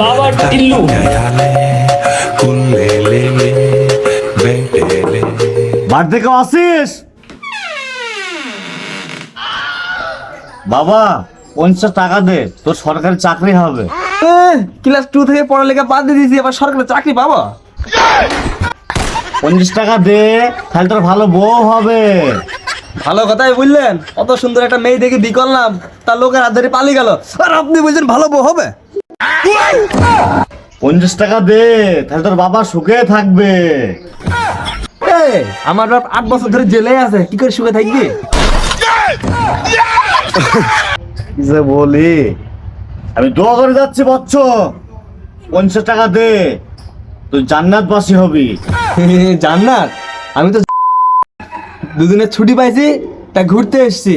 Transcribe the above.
বাবা টিল্লু বাড়ি থেকে আসিস বাবা 50 টাকা দে, তোর সরকারি চাকরি হবে। ক্লাস 2 থেকে পড়ালেখা বাদ দিয়ে দিয়েছি, আবার সরকারি চাকরি পাবো? 50 টাকা দে, তাহলে তোর ভালো বউ হবে। ভালো কথাই বললেন, অত সুন্দর একটা মেয়ে দেখে বি করলাম, তার লোকের হাত ধরে পালিয়ে গেল, আর আপনি বলছেন ভালো বউ হবে? 50 টাকা দে, তাহলে তোর বাবা সুখে থাকবে। আমার বাপ 8 বছর ধরে জেলে আছে, কি করে সুখে থাকবে? কি যে বলি, আমি দোয়া করে যাচ্ছি বচ্চ, 50 টাকা দে, তুই জান্নাতবাসী হবি। জান্নাত? আমি তো দুদিনের ছুটি পাইছি, তা ঘুরতে এসছি।